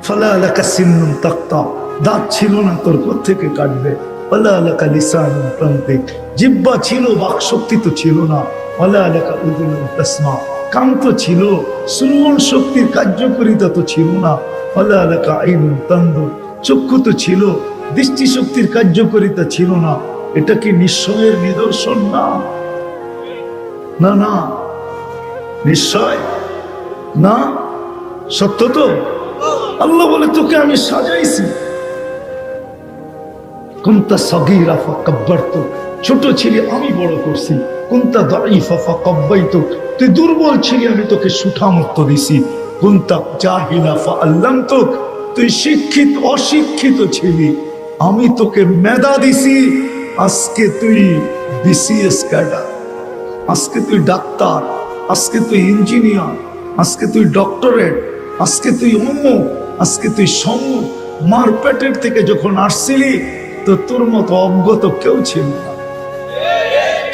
ফালা লাকা সিন্নুন তাক্তা, দাঁত ছিল না তোর কোত্থেকে কাটবে। ওয়ালা লাকা লিসানুন তানতিক, জিহ্বা ছিল, বাকশক্তি তো ছিল না। ওয়ালা লাকা উযুনুন তাসমা, কান তো ছিল, শ্রবণ শক্তির কার্যকারিতা তো ছিল না। ওয়ালা লাকা আইনুন তানদুর, চক্ষু তো ছিল, দৃষ্টি শক্তির কার্যকারিতা ছিল না। এটা কি নিশ্চয়ের নিদর্শন না? না না, নিশ্চয় না, সত্য তো। আল্লাহ বলে তোকে আমি সাজাইছি। কুনতা সগীরা ফাকাব্বারতুক, ছোট ছিলি আমি বড় করছি। কুনতা দাঈফা ফাকাব্বাইতুক, তুই দুর্বল ছিলি আমি তোকে সুঠামত্ব দিছি। কুনতা জাহিলা ফাআল্লামতুক, তুই শিক্ষিত অশিক্ষিত ছিলি আমি তোকে মেধা দিছি। আজকে তুই বিসিএস ক্যাডার, আজকে তুই ডাক্তার, আজকে তুই ইঞ্জিনিয়ার, আজকে তুই ডক্টরেট, আজকে তুই অমুক, আজকে তুই সমুক। মার পেটের থেকে যখন আসছিলি তো তোর মতো অজ্ঞত কেউ ছিল না।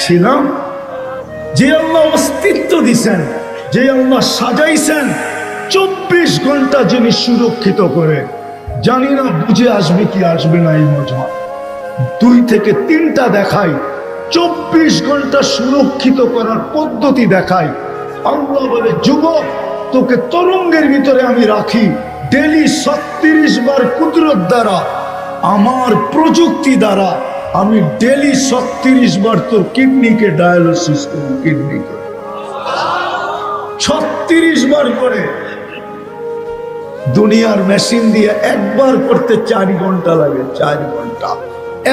ছিলাম যে আল্লাহ অস্তিত্ব দিছেন, যে আল্লাহ সাজাইছেন 24 ঘন্টা যিনি সুরক্ষিত করে। জানি না বুঝে আসবে কি আসবে না এই মজমা। 2 থেকে 3টা দেখাই, 24 ঘন্টা সুরক্ষিত করার পদ্ধতি দেখাই। আল্লাহ বলে যুবক তোকে তরঙ্গের ভিতরে আমি রাখি, ডেলি 36 বার কুদরত দ্বারা, আমার প্রযুক্তি দ্বারা আমি ডেলি 36 বার তোর কিডনিকে ডায়ালিসিস করি। কিডনিকে 36 বার করে। দুনিয়ার মেশিন দিয়ে একবার করতে 4 ঘন্টা লাগে, 4 ঘন্টা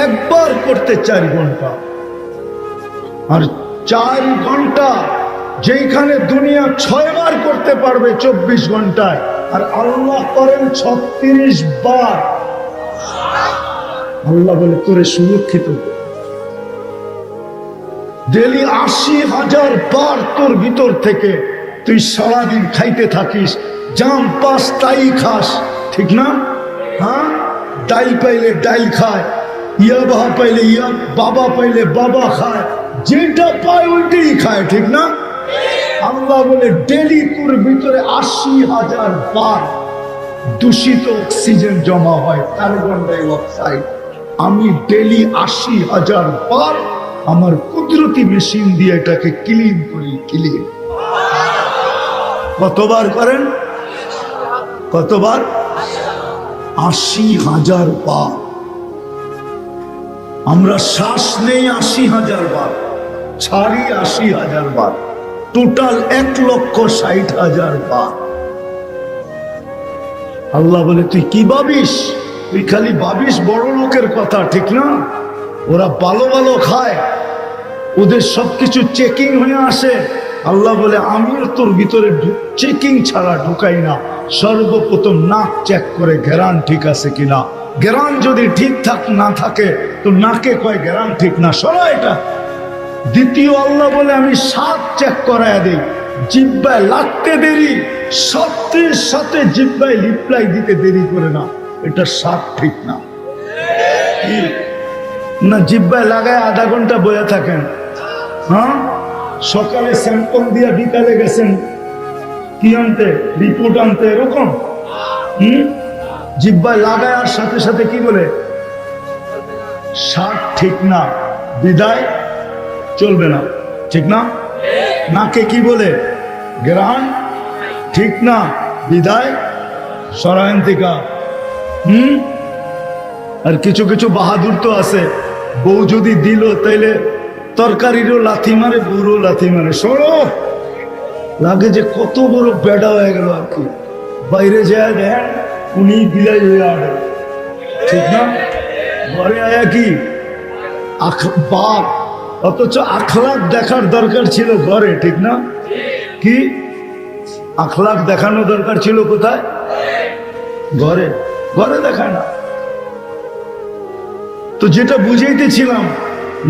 একবার করতে 4 ঘন্টা। আর 4 ঘন্টা যেখানে দুনিয়া 6 বার করতে পারবে 24 ঘন্টায়, আর আল্লাহ করেন 36 বার। আল্লাহ বলে তোরে সুরক্ষিত ডেলি 80,000 বার তোর ভিতর থেকে তুই সারাদিন খাইতে থাকিস, জাম পাস তাই খাস, ঠিক না? হ্যাঁ, ডাইল পাইলে ডাইল খায়, ইয়াবা পাইলে ইয়া, বাবা পাইলে বাবা খায়, যেটা পায় ওইটাই খায়, ঠিক না? আল্লাহ বলে ডেলি তোর ভিতরে 80,000 বার দূষিত অক্সিজেন জমা হয়, কার্বন ডাই অক্সাইড। আমি ডেলি 80,000 বার আমার কুদরতি মেশিন দিয়ে এটাকে ক্লিন করি। ক্লিন কতবার করেন? কতবার? 80,000 বার। আমরা শ্বাস নেই 80,000 বার, ছাড়ি 80,000 বার, টোটাল 1,60,000 বার। আল্লাহ বলে তুই কি ভাবিস? তুই খালি ভাবিস বড় লোকের কথা, ঠিক না? ওরা ভালো ভালো খায়, ওদের সবকিছু চেকিং হয়ে আসে। আল্লাহ বলে আমিও তোর ভিতরে চেকিং ছাড়া ঢুকাই না। সর্বপ্রথম নাক চেক করে ঘেরান ঠিক আছে কিনা। ঘেরান যদি ঠিক না থাকে তো নাকে কয় ঘেরান ঠিক না, সরা এটা। দ্বিতীয় আল্লাহ বলে আমি স্বাদ চেক করায় দেই, জিহ্বায় লাগতে দেরি, সাথে সাথে জিহ্বায় রিপ্লাই দিতে দেরি করে না, এটা স্বাদ ঠিক না। না জিহ্বায় লাগায় আধা ঘন্টা বয়ে থাকেন, হ্যাঁ, সকালে স্যাম্পল দিয়া বিকালে গেছেন কি আনতে, রিপোর্ট আনতে, এরকম। জিহ্বায় লাগায় আর সাথে সাথে কি বলে স্বাদ ঠিক না, বিদায় চলবে না, ঠিক না? নাকে কি বলে ঘ্রাণ ঠিক না, বিদায় সরায়ন্তিকা। আর কিছু কিছু বাহাদুর তো আছে, বউ যদি দিল তাইলে তরকারিরও লাথি মারে, বউরও লাথি মারে। সরো, লাগে যে কত বড় বেড়া হয়ে গেল আর কি। বাইরে যায় দেন উনি বিলাই হয়ে আড়ে, ঠিক না? ঘরে আয়া কি বাপ, অথচ আখলাক দেখার দরকার ছিল ঘরে, ঠিক না? কি আখলাক দেখানো দরকার ছিল কোথায়? ঘরে। ঘরে দেখায় না। তো যেটা বুঝাইতেছিলাম,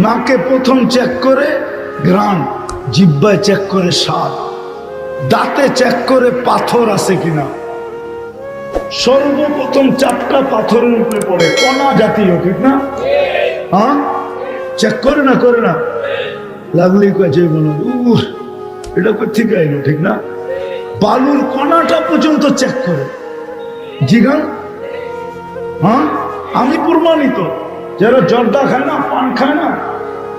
নাকে প্রথম চেক করে ঘ্রাণ, জিহ্বায় চেক করে স্বাদ, দাঁতে চেক করে পাথর আছে কিনা। সর্বপ্রথম 4টা পাথরের উপরে পড়ে, কণা জাতীয়, ঠিক না? হ্যাঁ, চেক করে না, করে না, লাগলেই কাছে বলো এটা কোথেকে আইলো, ঠিক না? বালুর কণাটা পর্যন্ত চেক করে। জিগান, হ্যাঁ আমি প্রমাণিত। যারা জর্দা খায় না, পান খায় না,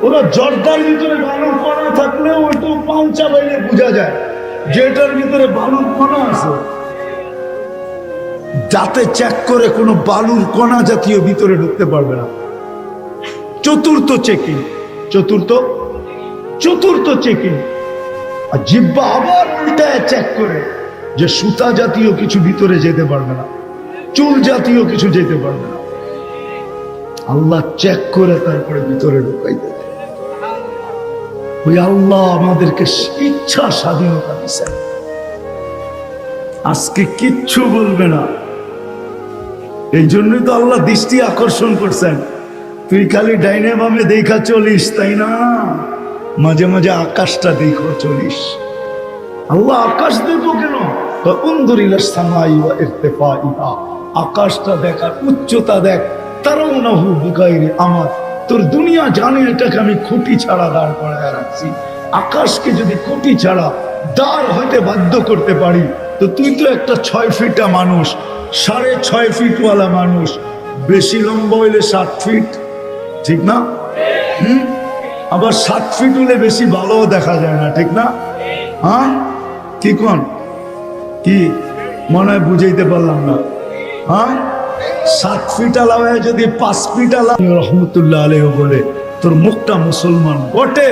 ওরা জর্দার ভিতরে বালুর কণা থাকলেও একটু পান চাবাইলে বোঝা যায় যে এটার ভিতরে বালুর কণা আছে। যাতে চেক করে কোনো বালুর কণা জাতীয় ভিতরে ঢুকতে পারবে না। চতুর্থ চেকিং, চতুর্থ চেকিং। আর জিহ্বা আবার উল্টায় চেক করে যে সুতা জাতীয় কিছু ভিতরে যেতে পারবে না, চুল জাতীয় কিছু যেতে পারবে না। আল্লাহ চেক করে তারপরে ভিতরে ঢুকাই দেবে। ওই আল্লাহ আমাদেরকে ইচ্ছা স্বাধীনতা দিচ্ছেন। আজকে কিচ্ছু বলবে না। এই জন্যই তো আল্লাহ দৃষ্টি আকর্ষণ করছেন। তুই খালি ডাইনে বামে দেখা চলিস, তাই না? মাঝে মাঝে আকাশটা দেখো চলিস। আল্লাহ আকাশ দেখবো কেন? আকাশটা দেখার উচ্চতা দেখ। তারাও না হু বিগাইরে আমার, তোর দুনিয়া জানে এটাকে আমি খুঁটি ছাড়া দাঁড় করায় রাখছি। আকাশকে যদি খুঁটি ছাড়া দাঁড় হইতে বাধ্য করতে পারি, তো তুই তো একটা 6 ফিটা মানুষ, 6.5 ফিটওয়ালা মানুষ। বেশি লম্বা হইলে 7 ফিট, ঠিক না? আবার 7 ফিট হলে বেশি ভালো দেখা যায় না, ঠিক না? হ্যাঁ কি কোন কি মনে হয় বুঝাইতে পারলাম না। হ্যাঁ 7 ফিট আলা হয়ে যদি 5 ফিট আলা রহমতুল্লাহ আলাইহি বলে, তোর মুখটা মুসলমান বটে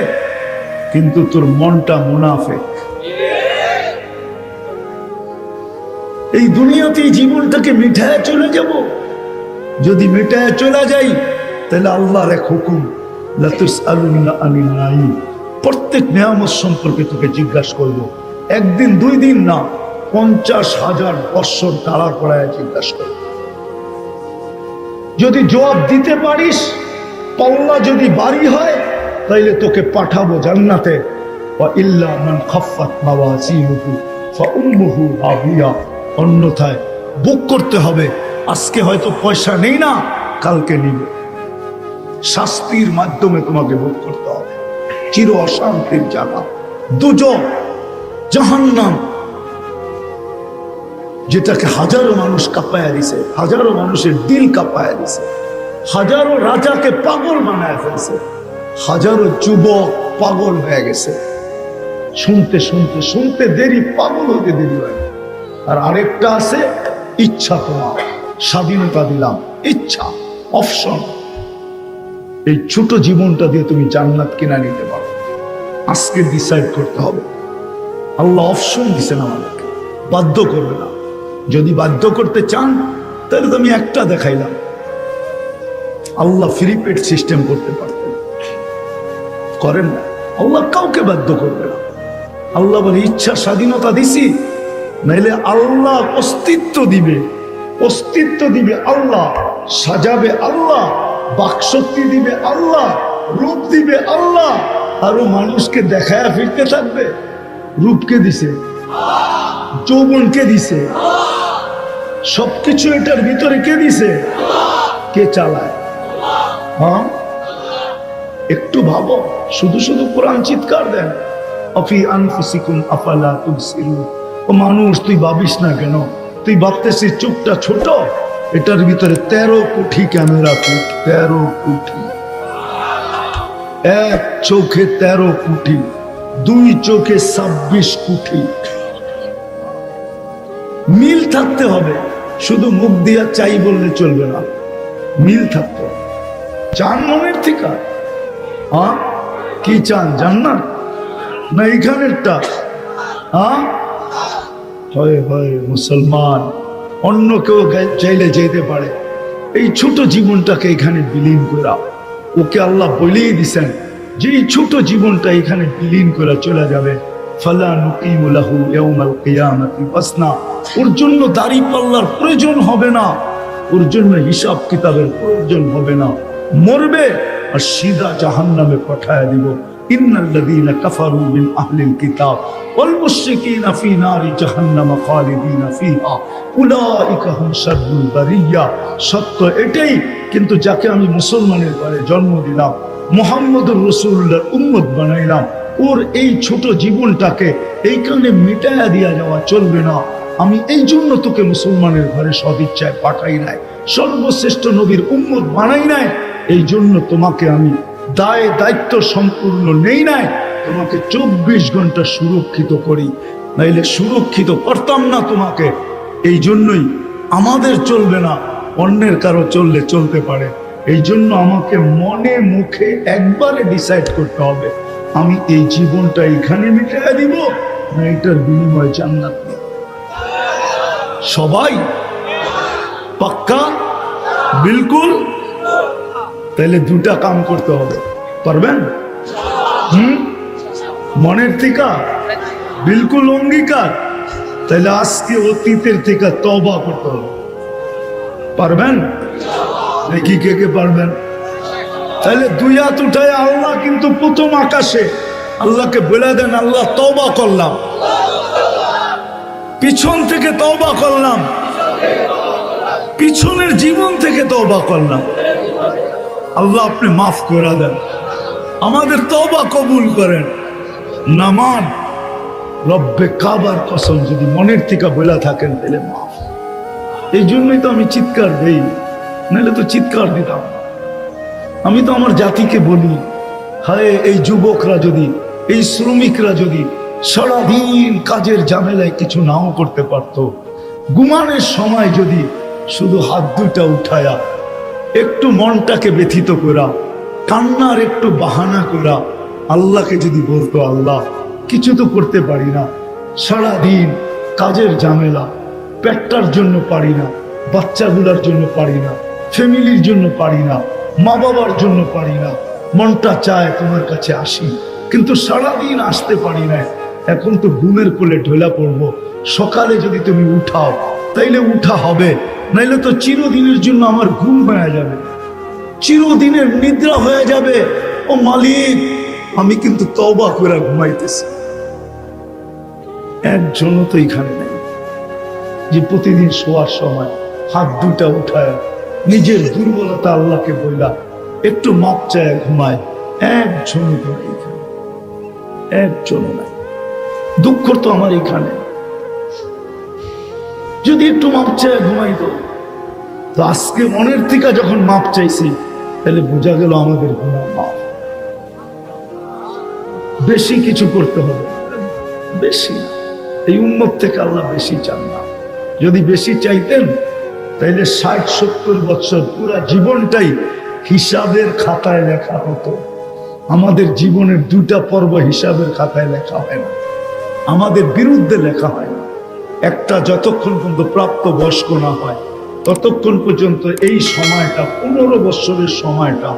কিন্তু তোর মনটা মুনাফিক। এই দুনিয়াতে জীবনটাকে মিঠায় চলে যাব। যদি মিঠায় চলে যাই তাহলে আল্লাহর এক হুকুম, লা তুসআলুনা আনিন নাঈম, প্রত্যেক নিয়ামত সম্পর্কে তোকে জিজ্ঞাসা করব। একদিন 2 দিন না, 50,000 বছর তাড়া করায় জিজ্ঞাসা করব। যদি জবাব দিতে পারিস, পাল্লা যদি বাড়ি হয়, তাইলে তোকে পাঠাবো জান্নাতে। ওয়া ইল্লা মান খাফফাত মাওয়াজিনুহু ফাউম্মুহু হাবিয়া, অন্যথায় বুক করতে হবে। আজকে হয়তো পয়সা নেই না, কালকে নিব। শাস্তির মাধ্যমে তোমাকে ভোগ করতে হবে। চির অশান্তির জায়গা দুজক, জাহান্নাম, যেটাকে হাজারো মানুষ কাঁপায়া দিছে, হাজারো মানুষের দিল কাঁপায়া দিছে, হাজারো রাজাকে পাগল বানায় ফেলছে, হাজারো যুবক পাগল হয়ে গেছে। শুনতে শুনতে শুনতে দেরি, পাগল হতে দেরি হয়। আর আরেকটা আছে ইচ্ছা, তোমার স্বাধীনতা দিলাম, ইচ্ছা, অপশন। এই ছোট জীবনটা দিয়ে তুমি জান্নাত কিনা নিতে পারো। আজকে ডিসাইড করতে হবে। আল্লাহ অপশন দিছেন আমাদেরকে, বাধ্য করবে না। যদি বাধ্য করতে চান তাহলে তো আমি একটা দেখাইলাম। আল্লাহ ফ্রি পেড সিস্টেম করতে পারতেন, করেন না। আল্লাহ কাউকে বাধ্য করবে না। আল্লাহ বলে ইচ্ছা স্বাধীনতা দিছি, নাইলে আল্লাহ অস্তিত্ব দিবে, অস্তিত্ব দিবে আল্লাহ, সাজাবে আল্লাহ, বাকশক্তি দিবে আল্লাহ, রূপ দিবে আল্লাহ। আরো মানুষকে দেখায় ফিরতে থাকবে। রূপকে দিছে, যৌবনকে দিছে, সবকিছু এটার ভিতরে কে দিছে? কে চালায়? হ্যাঁ একটু ভাবো। শুধু শুধু কোরআন চিৎকার দেন, আফি আনফুসিকুম আফালা তুবসিরুন। ও মানুষ, তুই ভাবিস না কেন? তুই ভাবতেছিস চোখটা ছোট, এটার ভিতরে 13 কোটি ক্যামেরা ফিট। 13 কোটি, এক চোখে 13 কোটি, 2 চোখে 26 কোটি। মিল থাকতে হবে, শুধু মুখ দিয়া চাই বললে চলবে না, মিল থাকতে হবে। চান মনের থেকে? হ্যাঁ কি চান? জান্নাত না এইখানেরটা? হ্যাঁ হয় হয় মুসলমান, অন্য কেউ চাইলে যেতে পারে। এই ছোট জীবনটাকে এখানে বিলীন করা, ওকে আল্লাহ বলেই দিছেন যে এই ছোট জীবনটা এখানে বিলীন করে চলে যাবে। ফালা নুকিমু লাহু ইয়াউমাল কিয়ামাতি ওয়াসনা। ওর জন্য দাড়ি পাল্লার প্রয়োজন হবে না, ওর জন্য হিসাব কিতাবের প্রয়োজন হবে না। মরবে আর সিধা জাহান্নামে পাঠায় দিব। ইন্নাল্লাযীনা কাফারু মিন আহলিল কিতাব ওয়াল মুশরিকিনা ফী নারি জাহান্নাম খালিদিনা ফীহা উলাইকা হুম শাররুল বারিয়া। সত্য এটাই, কিন্তু যাকে আমি মুসলমানের ঘরে জন্ম দিলাম, মুহাম্মদুর রাসূলুল্লাহর উম্মত বানাইলাম, ওর এই ছোট জীবনটাকে এইখানে মিটাইয়া দিয়া যাওয়া চলবে না। আমি এই জন্য তোকে মুসলমানের ঘরে সদিচ্ছায় পাঠাই নাই, সর্বশ্রেষ্ঠ নবীর উম্মত বানাই নাই। এই জন্য তোমাকে আমি দায় দায়িত্ব সম্পূর্ণ নেই নাই, তোমাকে 24 ঘন্টা সুরক্ষিত করি, নাইলে সুরক্ষিত করতাম না তোমাকে। এই জন্যই আমাদের চলবে না, অন্যের কারো চললে চলতে পারে। এই জন্য আমাকে মনে মুখে একবারে ডিসাইড করতে হবে, আমি এই জীবনটা এখানে মিটাইয়া দিব না এটার বিনিময়ে জান্নাত নেব। সবাই পাক্কা? বিলকুল। তাহলে দুটা কাম করতে হবে, পারবেন? মনের থেকে বিলকুল অঙ্গীকার। তাহলে আজকে অতীতের থেকে তওবা করতে হবে, পারবেন? দেখি কে কে পারবেন। তাহলে দুই হাত উঠায় আল্লাহ কিন্তু প্রথম আকাশে আল্লাহকে বলে দেন, আল্লাহ তওবা করলাম, পিছন থেকে তওবা করলাম, পিছনের জীবন থেকে তওবা করলাম। আল্লাহ আপনি মাফ করে দেন, আমাদের তওবা কবুল করেন। নামান রব্বে কাবার কসম যদি মনের থেকে বলে থাকেন তাহলে মাফ। এই জন্যই তো আমি চিৎকার দেই, নাহলে তো চিৎকার দিতাম না। আমি তো আমার জাতিকে বলি, হায় এই যুবকরা যদি, এই শ্রমিকরা যদি সারাদিন কাজের ঝামেলায় কিছু নাও করতে পারত, ঘুমানোর সময় যদি শুধু হাত দুইটা উঠায়া একটু মনটাকে ব্যথিত করা, কান্নার একটু বাহানা করা আল্লাহকে যদি বলতো, আল্লাহ কিছু তো করতে পারি না, সারাদিন কাজের ঝামেলা, পেটটার জন্য পারি না, বাচ্চাগুলার জন্য পারি না, ফ্যামিলির জন্য পারি না, মা বাবার জন্য পারি না, মনটা চায় তোমার কাছে আসি, কিন্তু সারাদিন আসতে পারি না। এখন তো ঘুমের কোলে ঢোলা পড়বো, সকালে যদি তুমি উঠাও তাইলে উঠা হবে, নাইলে তো চিরদিনের জন্য আমার ঘুম হয়ে যাবে, চিরদিনের নিদ্রা হয়ে যাবে। ও মালিক, আমি কিন্তু তওবা করে ঘুমাইতেছি। একজনও তো এখানে নেই যে প্রতিদিন শোয়ার সময় হাত দুটা উঠায় নিজের দুর্বলতা আল্লাহকে বইলা একটু মাপ চায় ঘুমায়। একজনও তো নেই এখানে, একজনও নাই। দুঃখ তো আমার এখানে, যদি একটু মাপ চায় ঘুমাইতো। তো আজকে মনের থেকে যখন মাপ চাইছি, তাহলে বোঝা গেল আমাদের গুনাহ মাপ। বেশি কিছু করতে হবে, বেশি না। এই উম্মত থেকে আল্লাহ বেশি চান না। যদি বেশি চাইতেন তাইলে 60-70 বছর পুরা জীবনটাই হিসাবের খাতায় লেখা হতো। আমাদের জীবনের দুটা পর্ব হিসাবের খাতায় লেখা হয় না, আমাদের বিরুদ্ধে লেখা হয় না। একটা যতক্ষণ পর্যন্ত প্রাপ্ত বয়স্ক না হয় ততক্ষণ পর্যন্ত এই সময়টা, 15 বছরের সময়টা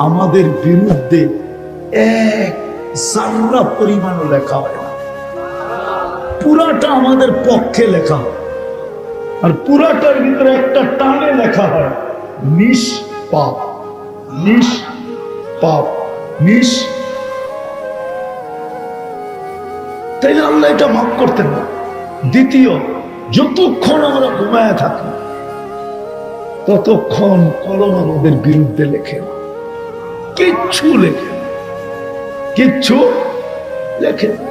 আমাদের বিরুদ্ধে এক জাররা পরিমাণও লেখা হয় না, পুরাটা আমাদের পক্ষে লেখা হয়। আর পুরাটার ভিতরে একটা টানে লেখা হয় নিষ্পাপ, নিষ্পাপ, নিষ্। তাইলে আল্লাহ এটা মাফ করতেন না। দ্বিতীয়, যতক্ষণ আমরা ঘুমায় থাকি ততক্ষণ কলম আমাদের বিরুদ্ধে লেখে না, কিচ্ছু লেখে না, কিচ্ছু লেখে না,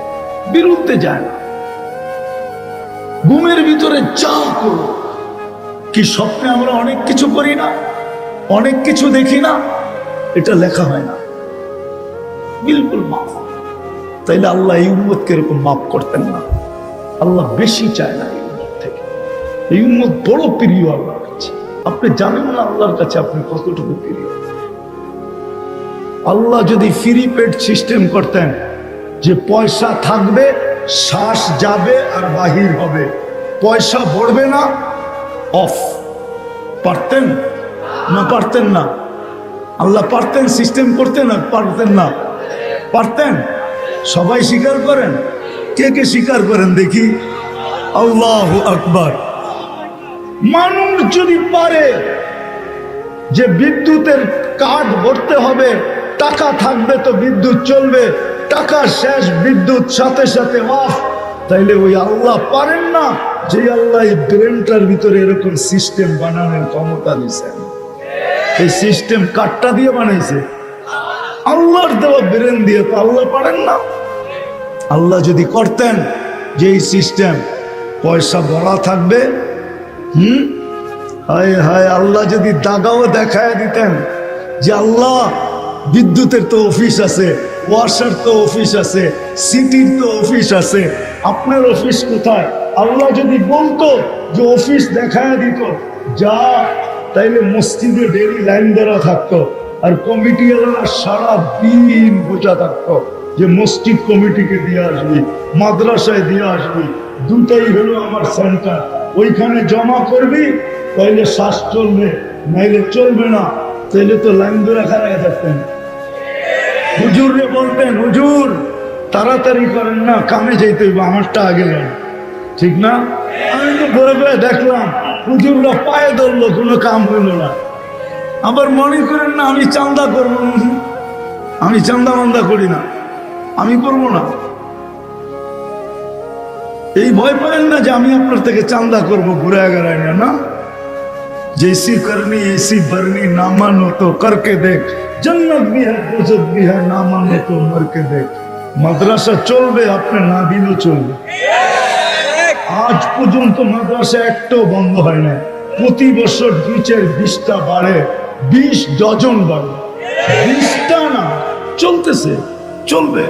বিরুদ্ধে যায় না। ঘুমের ভিতরে যা করো, কি স্বপ্নে আমরা অনেক কিছু করি না, অনেক কিছু দেখি না, এটা লেখা হয় না, বিলকুল মাফ। তাইলে আল্লাহ এই উম্মতকে এরকম মাফ করতেন না। আল্লাহ বেশি চায় না এই উম্মত থেকে। এই উম্মত বড় প্রিয় আল্লাহর কাছে। আপনি জানেন না আল্লাহর কাছে আপনি কতটুকু প্রিয়। আল্লাহ যদি ফ্রি পেড সিস্টেম করতেন, যে পয়সা থাকবে, শ্বাস যাবে আর বাহির হবে, পয়সা পড়বে না, অফ, পারতেন না? পারতেন না? আল্লাহ পারতেন সিস্টেম করতে? না পারতেন না? পারতেন। সবাই স্বীকার করেন, কে কে স্বীকার করেন দেখি? আল্লাহু আকবার। মানুষ যদি পারে যে বিদ্যুতের কার্ড ভরতে হবে, টাকা থাকবে তো বিদ্যুৎ চলবে, টাকা শেষ বিদ্যুৎ সাথে সাথে অফ, তাইলে ওই আল্লাহ পারেন না যে আল্লাহ এই ব্রেনটার ভিতরে এরকম সিস্টেম বানানোর ক্ষমতা দিয়েছেন? এই সিস্টেম কাঠটা দিয়ে বানাইছে, আল্লাহর দেওয়া ব্রেন দিয়ে। তো আল্লাহ পারেন না? আল্লাহ যদি করতেন যে এই সিস্টেম পয়সা ভরা থাকবে। হায় হায়, আল্লাহ যদি দাগাও দেখায় দিতেন যে আল্লাহ বিদ্যুতের তো অফিস আছে, ওয়াসার তো অফিস আছে, সিটির তো অফিস আছে, আপনার অফিস কোথায়? আল্লাহ যদি বলতো যে অফিস দেখায় দিত, যা, তাইলে মসজিদে ডেলি লাইন ধরা থাকতো, আর কমিটিওয়ালারা সারা দিন বোঝা থাকতো যে মসজিদ কমিটিকে দিয়ে আসবি, মাদ্রাসায় দিয়ে আসবি, দুটাই হলো আমার সেন্টার, ওইখানে জমা করবি, তাইলে শ্বাস চলবে, নাইলে চলবে না। তাইলে তো লাইন ধরে খারাপ থাকতেন। হুজুরে বলতেন, হুজুর তাড়াতাড়ি করেন না, কামে যেতে হইব, আমারটা আগে নেন, ঠিক না? আমি তো ঘুরে ঘুরে দেখলাম হুজুররা পায়ে ধরলো, কোনো কাম হইল না। আবার মনে করেন না আমি চান্দা করব, আমি চান্দা মান্দা করি না, আমি করব না। এই ভয় পাবেন না যে আমি আপনার থেকে চান্দা করবো ঘুরে এগারায় না। जैसी करनी ऐसी भरनी, ना मानो तो करके देख, जन्नत भी है दोजख भी है, ना मानो तो मर के देख। মাদ্রাসা চলবে, আপনি না দিলেও চলবে। আজ পর্যন্ত মাদ্রাসা একটাও বন্ধ হয় না, প্রতি বছর 2-4-20টা বাড়ে, 20 ডজন বাড়ে, 20টা না, চলতেছে, চলবে।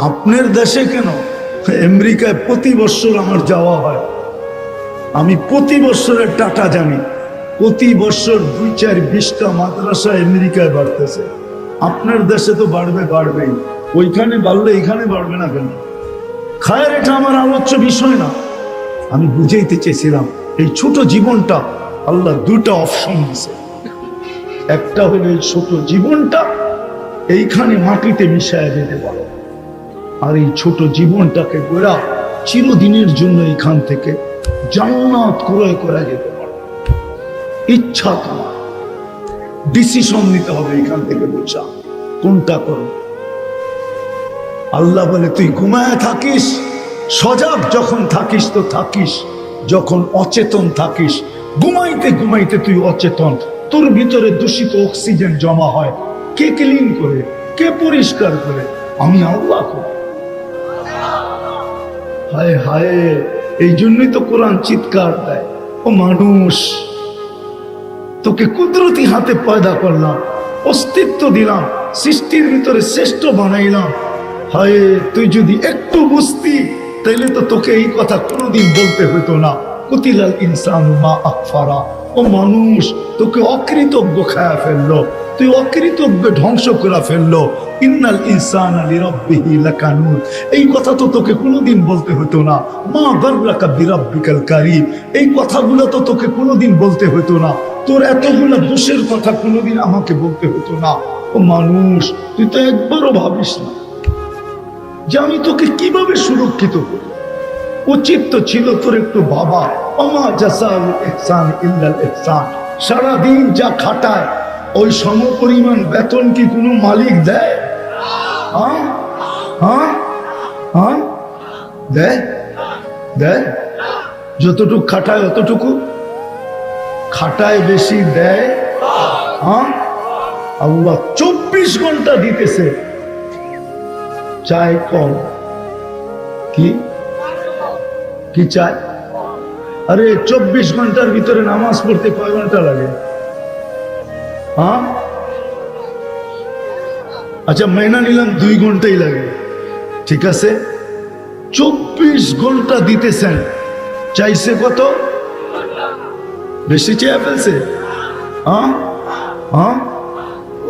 আপনার দেশে কেন, আমেরিকায় প্রতি বছর আমার যাওয়া হয়, আমি প্রতি বছরের টাকা জানি, প্রতি বছর 2-4-20টা মাদ্রাসা আমেরিকায় বাড়তেছে। আপনার দেশে তো বাড়বে, বাড়বেই, ওইখানে বাড়লে এখানে বাড়বে না কেন? খায়ের, এটা আমার আলোচ্য বিষয় না। আমি বুঝাইতে চেয়েছিলাম এই ছোট জীবনটা আল্লাহ দুটা অপশন দিছে। একটা হলো এই ছোট জীবনটা এইখানে মাটিতে মিশায় যেতে পারো, আর এই ছোট জীবনটাকে গোড়া চিরদিনের জন্য এখান থেকে জান্নাত ক্রয় করা যেতে পারে। ইচ্ছা তোমার, ডিসিশন নিতে হবে এখান থেকে, বোঝা কোনটা করো। আল্লাহ বলে তুই ঘুমায় থাকিস, সজাগ যখন থাকিস তো থাকিস, যখন অচেতন থাকিস, ঘুমাইতে ঘুমাইতে তুই অচেতন, তোর ভিতরে দূষিত অক্সিজেন জমা হয়, কে ক্লিন করে, কে পরিষ্কার করে? আমি আল্লাহ করি। হায় হায়, এই জন্যই তো কোরআন চিৎকার দেয়, ও মানুষ, তোকে কুদরতি হাতে পয়দা করলাম, অস্তিত্ব দিলাম, সৃষ্টির ভিতরে শ্রেষ্ঠ বানাইলাম। হায়, তুই যদি একটু বুঝতি তাইলে তো তোকে এই কথা কোনোদিন বলতে হতো না। কুতিলাল ইনসানু মা আকফারা, ও মানুষ, তোকে অকৃতজ্ঞ খায়া ফেললো, তুই অকৃতজ্ঞ ধ্বংস করে ফেললো। ইন্নাল ইনসানা লিরাব্বিহি লাকানুত, এই কথা তো তোকে কোনোদিন বলতে হতো না। মা গাররাকা বিরাব্বিকাল কারীম, এই কথাগুলো তো তোকে কোনোদিন বলতে হতো না। তোর এতগুলো দোষের কথা কোনোদিন আমাকে বলতে হতো না। ও মানুষ, তুই তো একবারও ভাবিস না যে আমি তোকে কিভাবে সুরক্ষিত করি। উচিত তো ছিল তোর একটু বাবা, ওমা জাযাউল ইহসান ইল্লাল ইহসান, সারাদিন যা খাটায় ওই সমপরিমাণ বেতন কি কোনো মালিক দেয়? হ্যাঁ হ্যাঁ হ্যাঁ, দেয়? দেয়? যতটুকু খাটায় অতটুকু খাটায়, বেশি দেয়? হ্যাঁ, আল্লাহ 24 ঘন্টা দিতেছে, চায় কম। কি কি চায়? আরে 24 ঘন্টার ভিতরে নামাজ পড়তে কয় ঘন্টা লাগে? হ্যাঁ, আচ্ছা মাইনা নিলাম 2 ঘন্টাই লাগে, ঠিক আছে। 24 ঘন্টা দিতেছেন, চাইছে কত? বেশি চেয়ে ফেলছে। হ্যাঁ হ্যাঁ,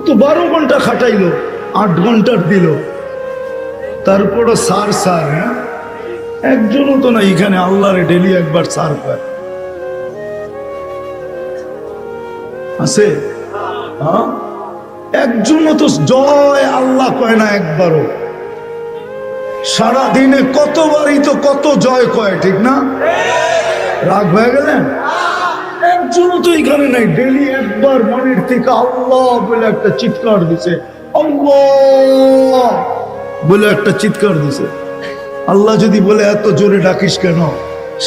তো 12 ঘন্টা খাটাইলো, 8 ঘন্টার দিল, তারপরও সার সার। হ্যাঁ, একজনও তো না এখানে আল্লাহরে ডেলি একবার সার পায়, আছে? হ্যাঁ, একজনও তো জয় আল্লাহ কয় না একবারও। সারা দিনে কতবারই তো কত জয় কয়, ঠিক না? রাগ হয়ে গেলেন? একজনও তো এখানে নাই ডেলি একবার মনের থেকে আল্লাহ বলে একটা চিৎকার দিছে, আল্লাহ বলে একটা চিৎকার দিছে। আল্লাহ যদি বলে এত জোরে ডাকিস কেন,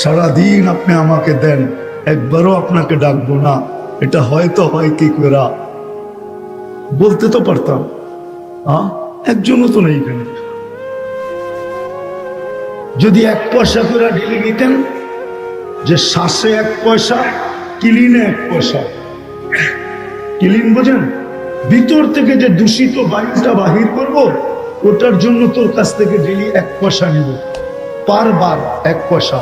সারাদিন আপনি আমাকে দেন, একবারও আপনাকে ডাকবো না, এটা হয়তো হয় কি করে বলতে তো পারতাম। একজনও তো নেই এখানে। যদি 1 পয়সা করে ডেলি নিতেন, যে শ্বাসে 1 পয়সা, কিলিনে 1 পয়সা। কিলিন বোঝেন? ভিতর থেকে যে দূষিত বায়ুটা বাহির করব, ওটার জন্য তোর কাছ থেকে ডেলি 1 পয়সা নিব, পারবার 1 পয়সা,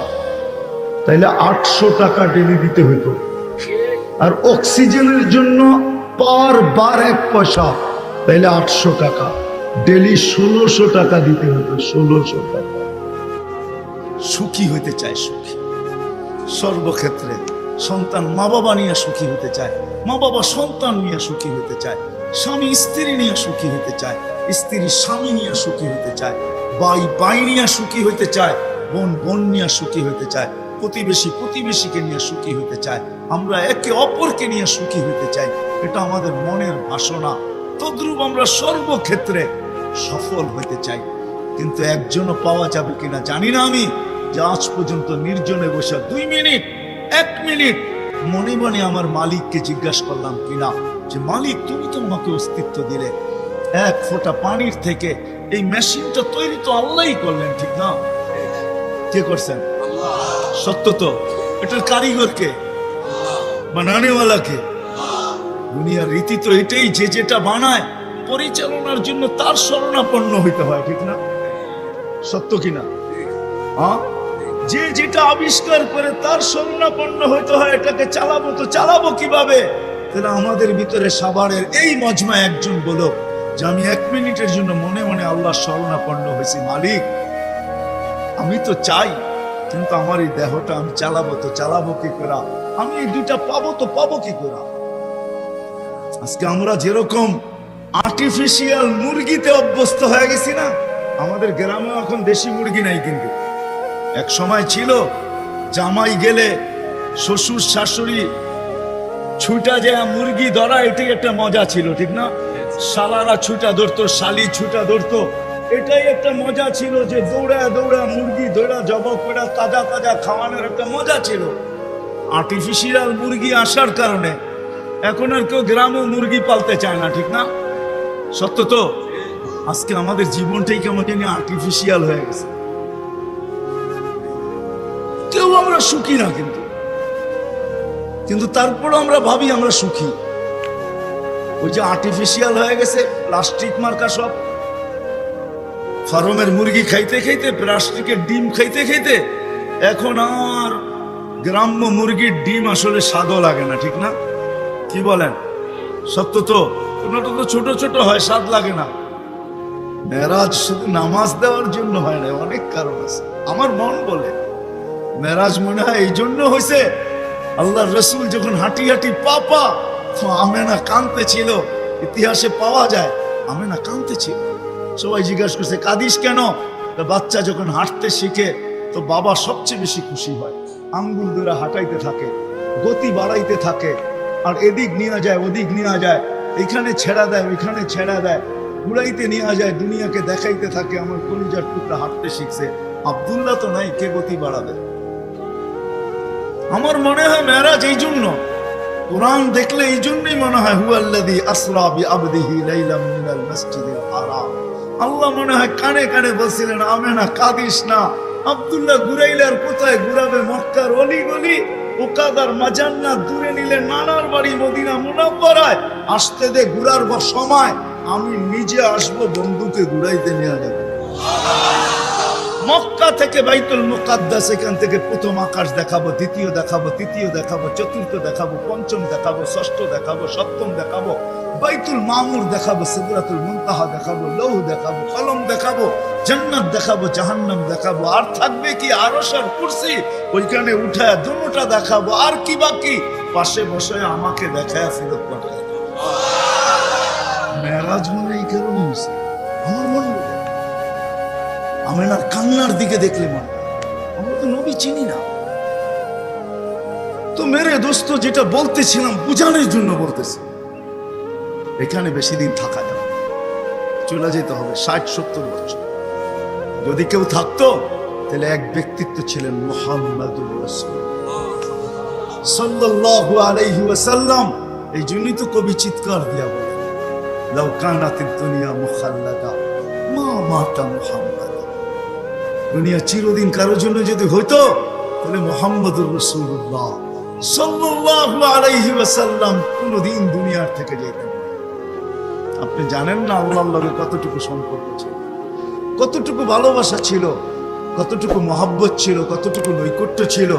তাইলে 800 টাকা ডেলি দিতে হতো। আর অক্সিজেনের জন্য পারবার 1 পয়সা, তাইলে 800 টাকা, ডেলি 1600 টাকা দিতে হতো। 1600 টাকা। সুখী হইতে চায়, সুখী সর্বক্ষেত্রে। সন্তান মা বাবা নিয়ে সুখী হতে চায়, মা বাবা সন্তান নিয়ে সুখী হতে চায়, স্বামী স্ত্রী নিয়ে সুখী হতে চায়, স্ত্রী স্বামী নিয়ে সুখী হতে চায়, ভাই ভাই নিয়ে সুখী হতে চায়, বোন বোন নিয়ে সুখী হতে চায়, প্রতিবেশী প্রতিবেশীকে নিয়ে সুখী হতে চায়, আমরা একে অপরকে নিয়ে সুখী হতে চাই। এটা আমাদের মনের বাসনা। তদ্রূপ আমরা সর্বক্ষেত্রে সফল হতে চাই, কিন্তু একজনও পাওয়া যাবে কিনা জানি না আমি। যে আজ পর্যন্ত নির্জনে বসে 2 মিনিট 1 মিনিট মনে মনে আমার মালিককে জিজ্ঞাসা করলাম কিনা, যে মালিক তুমি তো আমাকে অস্তিত্ব দিলে, 1 ফোঁটা পানির থেকে এই মেশিনটা তৈরি তো আল্লাহই করলেন, ঠিক না? কে করছেন? সত্য তো। এটার কারিগরকে, বানানেওয়ালাকে। দুনিয়ার রীতি তো এটাই, যে যেটা বানায় পরিচালনার জন্য তার শরণাপন্ন হইতে হয়, ঠিক না? সত্য কিনা? হ্যাঁ, যে যেটা আবিষ্কার করে তার শরণাপন্ন হইতে হয়। এটাকে চালাবো তো চালাবো কিভাবে? তাহলে আমাদের ভিতরে সাভারের এই মজমা একজন বলো যে আমি 1 মিনিটের জন্য মনে মনে আল্লাহর শরণাপন্ন হয়েছি, মালিক আমি তো চাই, কিন্তু আমার এই দেহটা আমি চালাবো তো চালাবো কি করে? আমি এই 2টা পাবো তো পাবো কি করে? আজকে আমরা যেরকম আর্টিফিশিয়াল মুরগিতে অভ্যস্ত হয়ে গেছি না, আমাদের গ্রামে এখন দেশি মুরগি নাই। কিন্তু এক সময় ছিল, জামাই গেলে শ্বশুর শাশুড়ি ছুটা যায় মুরগি ধরা, এটাই একটা মজা ছিল, ঠিক না? শালারা ছুটা ধরতো, শালি ছুটা ধরতো, এটাই একটা মজা ছিল। যে দৌড়া দৌড়া মুরগি ধরা জবাব করে তাজা তাজা খাওয়ানোর একটা মজা ছিল। আর্টিফিশিয়াল মুরগি আসার কারণে এখন আর কেউ গ্রামে মুরগি পালতে চায় না, ঠিক না? সত্য তো। আজকে আমাদের জীবনটাই কেমন জানি আর্টিফিশিয়াল হয়ে গেছে। কেউ আমরা সুখী না, কিন্তু তারপরও আমরা ভাবি আমরা সুখী। ওই যে আর্টিফিশিয়াল হয়ে গেছে, প্লাস্টিক মার্কা সব। ফার্মের মুরগি খাইতে খাইতে, প্লাস্টিকের ডিম খাইতে খাইতে এখন আর গ্রাম্য মুরগির ডিম আসলে স্বাদও লাগে না, ঠিক না? কি বলেন? সত্য তো। ওটা তো ছোট ছোট হয়, স্বাদ লাগে না। মেরাজ শুধু নামাজ দেওয়ার জন্য হয় না, অনেক কারণ আছে। আমার মন বলে মেরাজ মনে হয় এই জন্য হয়েছে, আল্লাহর রসুল যখন হাঁটি হাঁটি পাপা, তো আমেনা কাঁদতে ছিল। ইতিহাসে পাওয়া যায় আমেনা কাঁদতে ছিল। সবাই জিজ্ঞাসা করছে কাঁদিস কেন? বাচ্চা যখন হাঁটতে শিখে তো বাবা সবচেয়ে বেশি খুশি হয়। আঙ্গুল ধরে হাঁটাইতে থাকে, গতি বাড়াইতে থাকে, আর এদিক নিয়ে যায় ওদিক নিয়ে যায়, এখানে ছেড়া দেয় ওইখানে ছেড়া দেয়, ঘুরাইতে নিয়ে যায়, দুনিয়াকে দেখাইতে থাকে আমার কলিজার টুকরা হাঁটতে শিখছে। আব্দুল্লাহ তো নাই, কে গতি বাড়াবে? আমার মনে হয় মেরাজ এই জন্য, কোরআন দেখলে এই জন্যই মনে হয় হুয়াল্লাযী আসরা বিআবদিহি লাইলাম মিনাল মাসজিদিল হারাম। আল্লাহ মনে হয় কানে কানে বলছিলেন আমেনা কাঁদিস না, আব্দুল্লাহ ঘুরাইলে আর কোথায় ঘুরাবে? মক্কার অলি গলি, ওকাদার মাজান্না দূরে নিলে নানার বাড়ি মদিনা মুনাওয়ারায়। আসতে দে ঘুরার সময়, আমি নিজে আসবো, বন্ধুকে ঘুরাইতে নিয়ে যাবে। মক্কা থেকে বাইতুল মুকাদ্দাস, এখান থেকে প্রথম আকাশ দেখাবো, দ্বিতীয় দেখাবো, তৃতীয় দেখাবো, চতুর্থ দেখাবো, পঞ্চম দেখাবো, ষষ্ঠ দেখাবো, সপ্তম দেখাবো, বাইতুল মামুর দেখাবো, সিদরাতুল মুনতাহা দেখাবো, লৌহ দেখাবো, কলম দেখাবো, জান্নাত দেখাবো, জাহান্নাম দেখাবো, আর থাকবে কি আরশ আর কুরসি, ওইখানে উঠায় দুটোটা দেখাবো। আর কি বাকি? পাশে বসে আমাকে দেখায় ফেরত পাঠায়। মেরাজ মনে এই কারণে হয়েছে। আমার মন বলে আমেনার কান্নার দিকে দেখলে মনে আমরা তো নবী চিনি না। তো মেরে দোস্ত, যেটা বলতেছিলাম বুঝানোর জন্য বলতেছি, এখানে বেশি দিন থাকা যাবে, চলে যেতে হবে 60-70 বছর। যদি কেউ থাকতো তাহলে এক ব্যক্তিত্ব ছিলেন মুহাম্মাদুর রাসূলুল্লাহ সাল্লাল্লাহু আলাইহি ওয়াসাল্লাম। এই জন্যই তো কবি চিৎকার দিয়া বলে লাউ কানাতিদ দুনিয়া মুখাল্লাদা মা মাতা মুহাম্মাদ। দুনিয়া চিরদিন কারোর জন্য যদি হইতো তাহলে মুহাম্মদুর রাসূলুল্লাহ সাল্লাল্লাহু আলাইহি ওয়াসাল্লাম কোনদিন দুনিয়ার থেকে যেতেন না। আপনি জানেন না আল্লাহর লগে কতটুকু সম্পর্ক ছিল, কতটুকু ভালোবাসা ছিল, কতটুকু মহব্বত ছিল, কতটুকু নৈকট্য ছিল,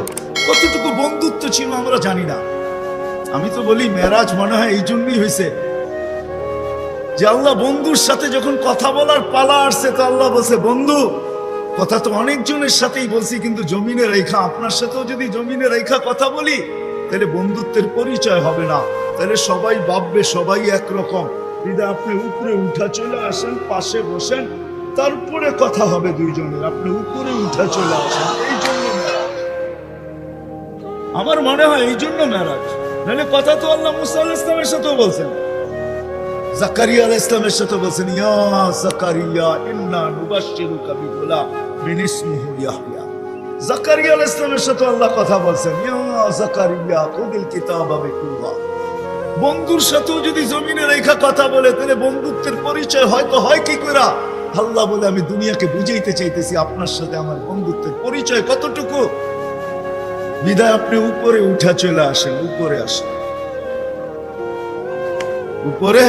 কতটুকু বন্ধুত্ব ছিল আমরা জানি না। আমি তো বলি মেরাজ মনে হয় এই জন্যই হয়েছে যে আল্লাহ বন্ধুর সাথে যখন কথা বলার পালা আসছে তো আল্লাহ বলছে, বন্ধু কথা তো অনেকজনের সাথেই বলছি, কিন্তু জমিনে রেখা আপনার সাথেও যদি জমিনে রেখা কথা বলি তাহলে বন্ধুত্বের পরিচয় হবে না, তাহলে সবাই ভাববে সবাই একরকম। যদি আপনি উপরে উঠা চলে আসেন, পাশে বসেন, তারপরে কথা হবে দুইজনের। আপনি উপরে উঠা চলে আসেন, এই জন্য মেরাজ। আমার মনে হয় এই জন্য মেরাজ, নাহলে কথা তো আল্লাহ মুসা আলাইহিস সালামের সাথেও বলছেন, জাকারিয়া আলাইহিস সালামের সাথে বলছেন, ইয়া জাকারিয়া ইন্না নুবাশশিরুকা বিগুলামিন ইসমিহি ইয়াহইয়া। জাকারিয়া আলাইহিস সালামের সাথে আল্লাহ কথা বলছেন, ইয়া জাকারিয়া খুযিল কিতাবা বিকুওয়া। বন্ধুর সাথেও যদি জমিনে রেখা কথা বলে তাহলে বন্ধুত্বের পরিচয় হয়তো হয় কি করে? আল্লাহ বলে, আমি দুনিয়াকে বুঝাইতে চাইতেছি আপনার সাথে আমার বন্ধুত্বের পরিচয় কতটুকু। বিদায় আপনি উপরে উঠা চলে আসেন, উপরে আসেন, উপরে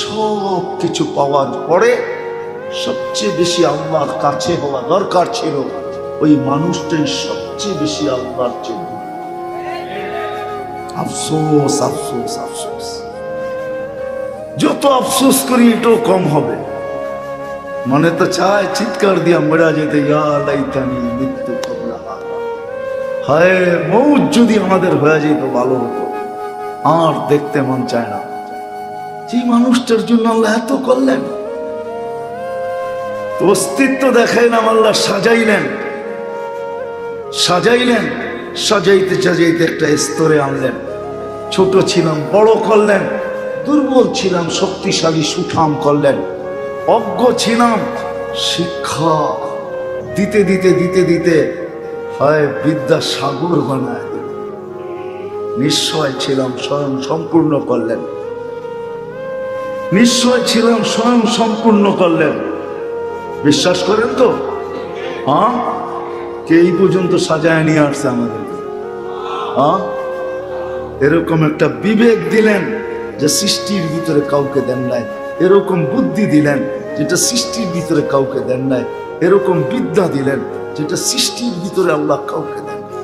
সব কিছু পাওয়ার পরে সবচেয়ে বেশি আল্লাহর কাছে হওয়া দরকার ছিল ওই মানুষটাই সবচেয়ে বেশি আল্লাহর জন্য। আফসোস আফসোস আফসোস, যত আফসোস করি এটাও কম হবে। মনে তো চায় চিৎকার দিয়া মরা যেতে, ইয়া লাইতানি মৃত্যু কবলা হাদা। হায় মৌত যদি আমাদের হয়ে যেত ভালো হতো, আর দেখতে মন চায় না। যে মানুষটার জন্য আল্লাহ এত করলেন, অস্তিত্ব দেখাইলাম, আল্লাহ সাজাইলেন, সাজাইলেন, সাজাইতে সাজাইতে একটা স্তরে আনলেন। ছোট ছিলাম বড় করলেন, দুর্বল ছিলাম শক্তিশালী সুঠাম করলেন, অজ্ঞ ছিলাম শিক্ষা দিতে দিতে দিতে দিতে হয় বিদ্যা সাগর বানায় দিলেন। নিশ্চয় ছিলাম স্বয়ং সম্পূর্ণ করলেন, নিশ্চয় ছিলাম স্বয়ং সম্পূর্ণ করলেন। বিশ্বাস করেন তো? হ্যাঁ, কে এই পর্যন্ত সাজায় নিয়ে আসছে আমাদেরকে? হ্যাঁ, এরকম একটা বিবেক দিলেন যে সৃষ্টির ভিতরে কাউকে দেন নাই, এরকম বুদ্ধি দিলেন যেটা সৃষ্টির ভিতরে কাউকে দেন নাই, এরকম বিদ্যা দিলেন যেটা সৃষ্টির ভিতরে আল্লাহ কাউকে দেন নাই।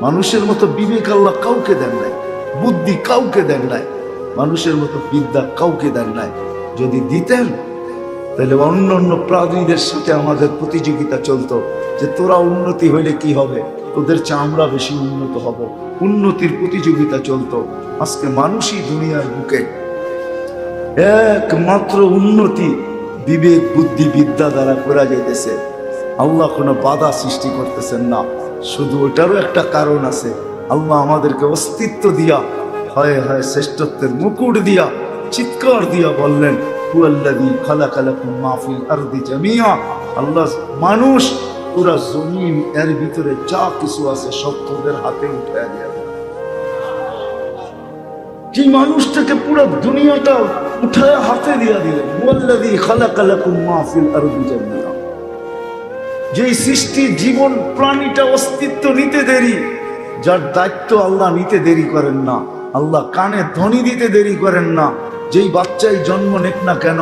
মানুষের মতো বিবেক আল্লাহ কাউকে দেন নাই, বুদ্ধি কাউকে দেন নাই, মানুষের মতো বিদ্যা কাউকে দেন নাই। যদি দিতেন তাহলে অন্য অন্য প্রাণীদের সাথে আমাদের প্রতিযোগিতা চলতো যে তোরা উন্নতি হইলে কি হবে, তোদের চেয়ে আমরা বেশি উন্নত হব, উন্নতির প্রতিযোগিতা চলতো। আজকে মানুষই দুনিয়ার বুকে একমাত্র উন্নতি বিবেক বুদ্ধি বিদ্যা দ্বারা করা যাইতেছে। আল্লাহ কোনো বাধা সৃষ্টি করতেছেন না। শুধু ওটারও একটা কারণ আছে, আল্লাহ আমাদেরকে অস্তিত্ব দিয়া, হয় হয় শ্রেষ্ঠত্বের মুকুট দিয়া, চিৎকার দিয়া বললেন, হুয়াল্লাযী খালাকা লাকুম মা ফিল আরদি জামিআ। আল্লাহ মানুষ পুরা জমিন এর ভিতরে যা কিছু আছে সব তোদের হাতে উঠায় দিয়া, যে মানুষটাকে পুরো দুনিয়াটা উঠায় হাতে দিয়া দিলেন। হুয়াল্লাযী খালাকা লাকুম মা ফিল আরদি জামিআ। যে সৃষ্টি জীবন প্রাণীটা অস্তিত্ব নিতে দেরি, যার দায়িত্ব আল্লাহ নিতে দেরি করেন না, আল্লাহ কানে ধ্বনি দিতে দেরি করেন না। যেই বাচ্চাই জন্ম নেক না কেন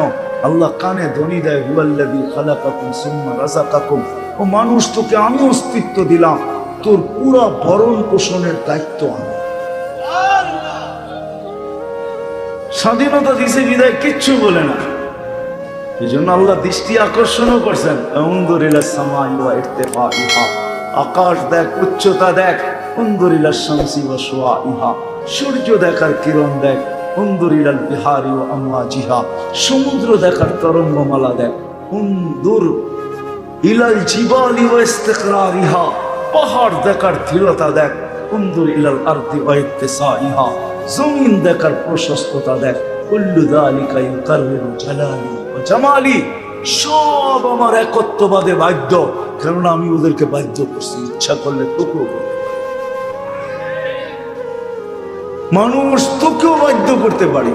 আল্লাহ কানে ধ্বনি দেয়, হুয়াল্লাযী খালাকাকুম সুম্মা রাযাকাকুম। ও মানুষ, তোকে আমি অস্তিত্ব দিলাম, তোর পুরা ভরণ পোষণের দায়িত্ব আমি। স্বাধীনতা দিছে বিদায় কিচ্ছু বলে না। এই জন্য আল্লাহ দৃষ্টি আকর্ষণও করছেন, উনজুর ইলাস সামাই ওয়া ইরতিফাইহা। আকাশ দেখ, উচ্চতা দেখ, উনজুর ইলাশ শামসি ওয়া শুআইহা। সূর্য দেখার কিরণ দেখ, উনজুর ইলাল বিহারি ওয়া আমওয়াজিহা। সমুদ্র দেখার তরঙ্গমালা দেখ, উনজুর ইলাল জিবালি ওয়া ইস্তিকরারিহা। পাহাড় দেখার দৃঢ়তা দেখ, উনজুর ইলাল আরদি ওয়া ইত্তিসাইহা। জমিন দেখার প্রশস্ততা দেখ, কুল্লু যালিকা ইউকাররিরু জালালি ওয়া জামালি। সব আমার একত্ববাদে বাধ্য, কেননা আমি ওদেরকে বাধ্য করছি, ইচ্ছা করলে তোকেও করতে পারি। মানুষ তোকেও বাধ্য করতে পারি,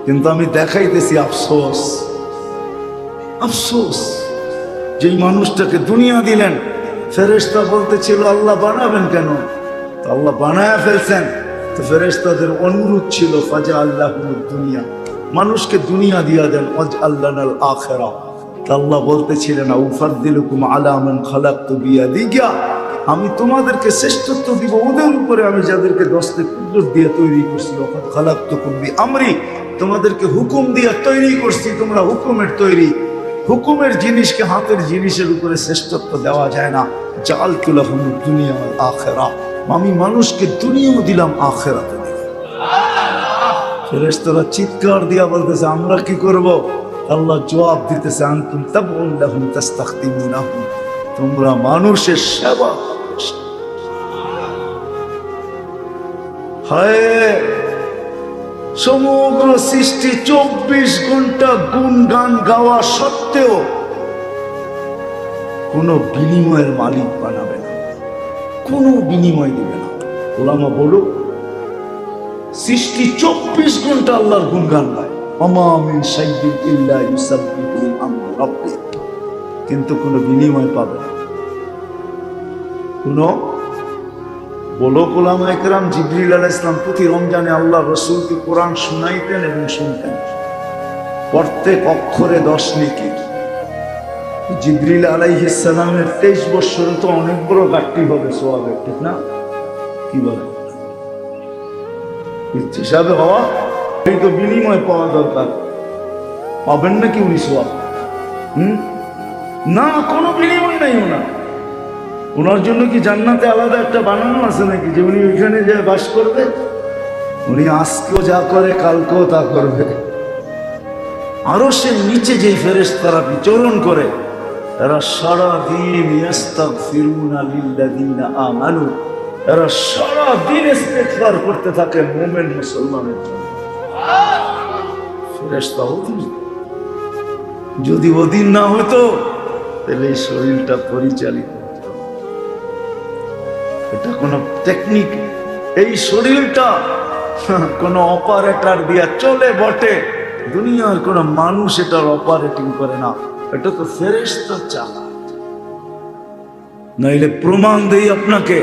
কিন্তু আমি দেখাইতেছি আফসোস, আফসোস, যেই মানুষটাকে দুনিয়া দিলেন, ফেরেশতা বলতেছিল আল্লাহ বানাবেন কেন? তো আল্লাহ বানায়া ফেলছেন। তো ফেরেশতাদের অনুরোধ ছিল ফাজা আল্লাহুমুদ দুনিয়া, মানুষকে দুনিয়া দিয়া দেন, ওয়াজ আল্লানাল আখিরা। তো আল্লাহ বলতেছিলেন উফাদ্দিলুকুম আলা মান খালাকতু বিয়াদিয়া, আমি তোমাদেরকে শ্রেষ্ঠত্ব দিব ওদের উপরে, আমি যাদেরকে দশটি কুদরত দিয়ে তৈরি করছি। ওয়াকাদ খালাকতুকুম বিআমরি, তোমাদেরকে হুকুম দিয়ে তৈরি করছি, তোমরা হুকুমের তৈরি। হুকুমের জিনিসকে হাতের জিনিসের উপরে শ্রেষ্ঠত্ব দেওয়া যায় না। জাআলতু লাহুমুদ দুনিয়া ওয়াল আখিরা, আমি মানুষকে দুনিয়াও দিলাম, আখিরাতে দিলাম। ফেরেশতারা চিৎকার দিয়া বলতেছে আমরা কি করব? আল্লাহ জবাব দিতেছে আনতুম তাবউন লাহুম তাস্তাখদিমুনাহুম, তোমরা মানুষের সেবা। হায়, সমগ্র সৃষ্টি 24 ঘন্টা গুণগান গাওয়া সত্ত্বেও কোনো বিনিময়ের মালিক বানাবে না, কোনো বিনিময় দিবে না। ওলামা বলো, সৃষ্টি 24 ঘন্টা আল্লাহর গুণগান গায়, ওমা মিন শাইইন ইল্লা ইউসাব্বিহু বিহামদি রাব্বিহি, কিন্তু কোনো বিনিময় পাবে না। কোনো বলো ওলামায়ে কেরাম, জিবরিল আলাইহিস সালাম প্রতি রমজানে আল্লাহ রাসূলকে কোরআন শুনাইতেন এবং শুনতেন, প্রত্যেক অক্ষরে 10 নেকি। জিবরিল আলাইহিস সালামের 23 বছরে তো অনেক বড় ঘাটতি হবে সওয়াবের, ঠিক না? কি বলে হিসাবে হওয়া, এই তো বিনিময় পাওয়া দরকার। পাবেন নাকি উনি সওয়াব? না, কোনো বিনিময় নাই ওনার। ওনার জন্য কি জান্নাতে আলাদা একটা বানানো আছে নাকি যে উনি ওইখানে যে বাস করবে? উনি আজকেও যা করে কালকেও তা করবে। আরো সে নিচে যেই ফেরেশতারা বিচরণ করে, এরা সারাদিন ইস্তাগফিরুনা লিল্লাযিনা আমানু, এরা সারাদিন ইস্তিগফার করতে থাকে মুমিন মুসলমানের জন্য। ফেরেশতা ওদিন, যদি ওদিন না হতো তাহলে এই শরীরটা পরিচালিত, এটা কোনো টেকনিক, এই শরীরটা কোনো অপারেটর দিয়া চলে বটে, দুনিয়ার কোনো মানুষ এটার অপারেটিং করে না, এটা তো ফেরেশতা চালা। নাইলে প্রমাণ দেই আপনাকে,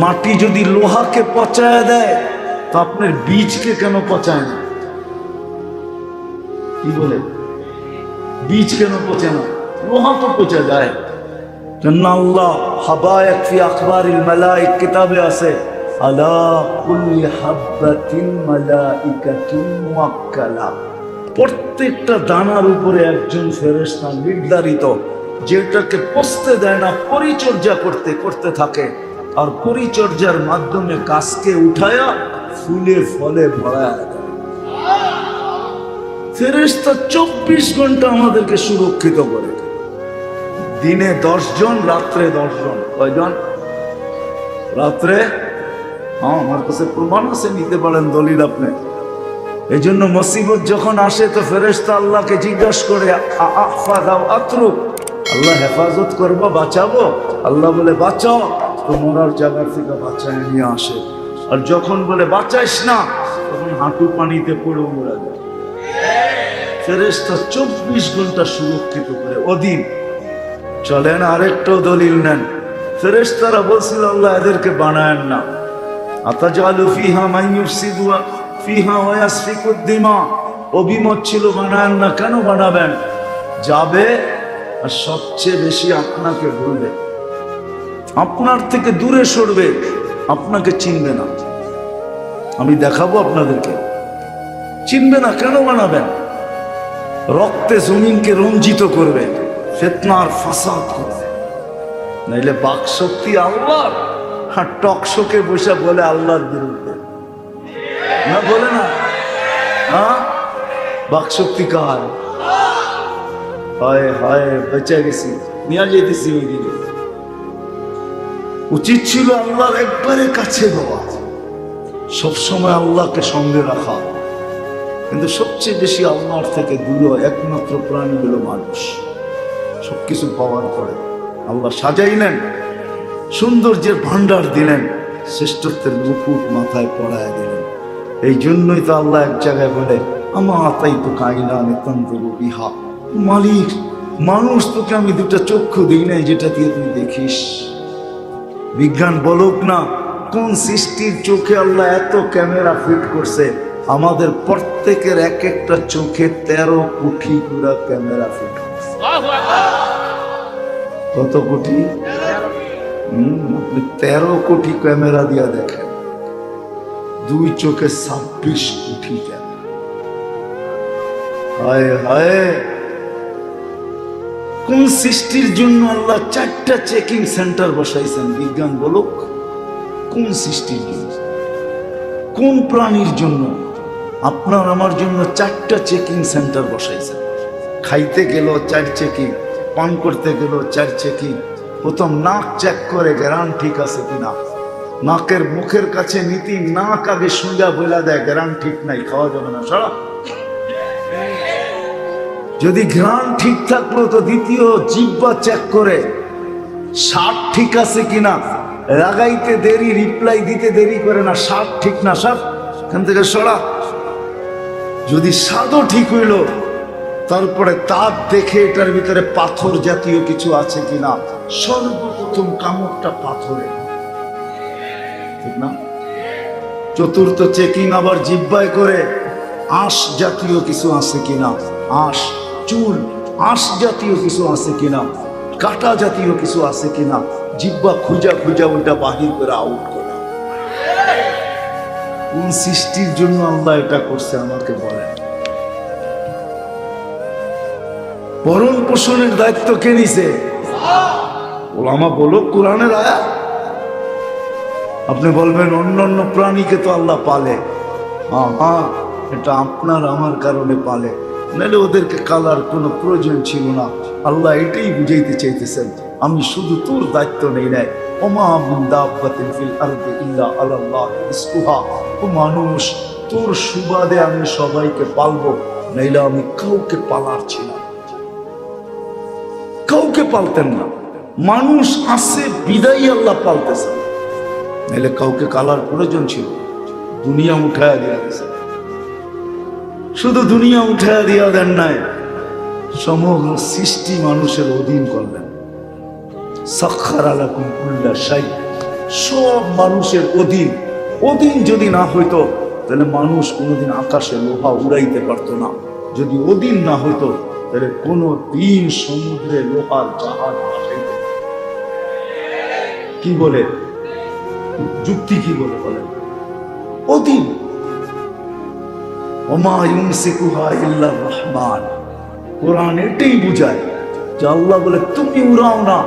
মাটি যদি লোহাকে পচায় দেয় তো আপনার বীজকে কেন পচায় না? কি বলে, বীজ কেন পচে না? লোহা তো পচে যায়। আল্লাহ হাবায়াত ফি আখবারিল মালাইক কিতাবে আছে, আলা কুল্লি হাববাতিন মালাইকাতুন মুওয়াক্কালা, প্রত্যেকটা দানার উপরে একজন ফেরেশতা নির্ধারিত, যেটাকে পচতে দেয় না, পরিচর্যা করতে করতে থাকে, আর পরিচর্যার মাধ্যমে গাছকে উঠায়া ফুলে ফলে ভরায়া দেয়। ফেরেশতা 24 ঘন্টা আমাদেরকে সুরক্ষিত করে, দিনে 10 জন, রাত্রে 10 জন। কয়জন? রাত্রে, হ্যাঁ আমার কাছে প্রমাণ আছে, নিতে পারেন দলিল আপনি। এই জন্য মুসিবত যখন আসে তো ফেরেশতা আল্লাহকে জিজ্ঞাসা করে আহফাযাও আতরুক, আল্লাহ হেফাজত করবো, বাঁচাবো? আল্লাহ বলে বাঁচাও, তো মরার জায়গা থেকে বাঁচায় নিয়ে আসে। আর যখন বলে বাঁচাইস না, তখন হাঁটু পানিতে পড়ে মরে যায়। ফেরেশতা 24 ঘন্টা সুরক্ষিত করে ওদিন। চলেন আরেকটাও দলিল নেন। ফেরেশতারা বলছিল আল্লাহ এদেরকে বানায়েন না, আতাজালু ফিহা মান ইউফসিদু ফিহা ওয়া ইয়াসফিকুদ দিমা, অভিমত ছিল বানায়েন না। কেন বানাবেন? যাবে আর সবচেয়ে বেশি আপনাকে ভুলবে, আপনার থেকে দূরে সরবে, আপনাকে চিনবে না। আমি দেখাবো আপনাদেরকে, চিনবে না। কেন বানাবেন? রক্তে জমিনকে রঞ্জিত করবে, ফিতনার ফাসাদ করবে। নাইলে বাক শক্তি আল্লাহর, আর টকশোকে বসে বলে আল্লাহর বিরুদ্ধে, না বলে না? হ্যাঁ, বাক শক্তি কার? হায় হায়, বেঁচে গেছি, নিয়ে যেতেছি ওই দিকে। উচিত ছিল আল্লাহর একবারে কাছে যাওয়া, সবসময় আল্লাহকে সঙ্গে রাখা, কিন্তু সবচেয়ে বেশি আল্লাহর থেকে দূরে একমাত্র প্রাণী হলো মানুষ। সবকিছু পাওয়ার পরে আল্লাহ সাজাইলেন, সৌন্দর্যের ভান্ডার দিলেন, শ্রেষ্ঠত্বের মুকুট মাথায় পড়ায় দিলেন। এই জন্যই তো আল্লাহ এক জায়গায় বলে আমা আতাইতুকা ইলান তানজুরু বিহা, মালিক, মানুষ তোকে আমি দুটা চক্ষু দিই নাই যেটা দিয়ে তুই দেখিস। বিজ্ঞান বলুক না কোন সৃষ্টির চোখে আল্লাহ এত ক্যামেরা ফিট করছে, আমাদের প্রত্যেকের এক একটা চোখে 13 কোটি পুরা ক্যামেরা ফিট করছে। কত কোটি? আপনি 13 কোটি ক্যামেরা দিয়া দেখেন, দুই চোখে 26 কোটি ক্যামেরা। হায় হায়, কোন সৃষ্টির জন্য আল্লাহ 4টা চেকিং সেন্টার বসাইছেন? বিজ্ঞান বলুক কোন সৃষ্টির জন্য, কোন প্রাণীর জন্য? আপনার আমার জন্য 4টা চেকিং সেন্টার বসাইছেন। খাইতে গেল 4 চেকিং, পান করতে গেল 4 চেকিং। প্রথম নাক চেক করে গ্যারান ঠিক আছে কিনা, নাকের মুখের কাছে নীতি নাক আগে সুজা বইলা দেয় গ্যারান ঠিক নাই, খাওয়া যাবে না, সরা। যদি ঘ্রাণ ঠিক থাকলো তো দ্বিতীয় জিহ্বা চেক করে স্বাদ ঠিক আছে কিনা, লাগাইতে দেরি রিপ্লাই দিতে দেরি করে না, স্বাদ ঠিক না, স্বাদ এখান থেকে সরা। যদি স্বাদও ঠিক হইল তারপরে তার দেখে এটার ভিতরে পাথর জাতীয় কিছু আছে কিনা, সর্বপ্রথম কামড়টা পাথরে, ঠিক না? চতুর্থ চেকিং আবার জিহ্বায় করে আঁশ জাতীয় কিছু আছে কিনা, আঁশ, চুল, আঁশ জাতীয় কিছু আছে কিনা, কাটা জাতীয় কিছু আছে কিনা, জিহ্বা খুঁজা খুঁজা ওইটা বাহির করে আউট করে। কোন সৃষ্টির জন্য আল্লাহ এটা করছে আমাকে বলেন? ভরণ পোষণের দায়িত্ব কে নিছে? ওলামা বলো কোরআনের আয়াত। আপনি বলবেন অন্যান্য প্রাণীকে তো আল্লাহ পালে। হ্যাঁ, এটা আপনার আমার কারণে পালে, নাহলে ওদেরকে কালার কোনো প্রয়োজন ছিল না। আল্লাহ এটাই বুঝাইতে চাইতেছেন, আমি শুধু তোর দায়িত্ব নেই নাই। ওমা মিন দাব্বাতিন ফিল আরদি ইল্লা আলাল্লাহি রিজকুহা। ও মানুষ, তোর সুবাদে আমি সবাইকে পালবো, নাইলে আমি কাউকে পালার ছিলাম, কাউকে পালতেন না। মানুষ আছে বিদায় আল্লাহ পালতেছেন, নাইলে কাউকে কালার প্রয়োজন ছিল। দুনিয়া উঠায়া দিয়া গেছে, শুধু দুনিয়া উঠায়া দিয়া দেন নাই, সমগ্র সৃষ্টি মানুষের অধীন করলেন। সাখখারা লাকুম কুল্লা শাই, সব মানুষের অধীন। অধীন যদি না হইতো তাহলে মানুষ কোনোদিন আকাশে লোহা উড়াইতে পারতো না। যদি অধীন না হইতো তাহলে কোনো দিন সমুদ্রে লোহার জাহাজ পাঠাইতে। কি বলে যুক্তি, কি বলে বলেন? অধীন। ওমা ইউমসিকুহা ইল্লার রহমান। কোরআন এটাই বুঝায় যে আল্লাহ বলে তুমি উড়াও না,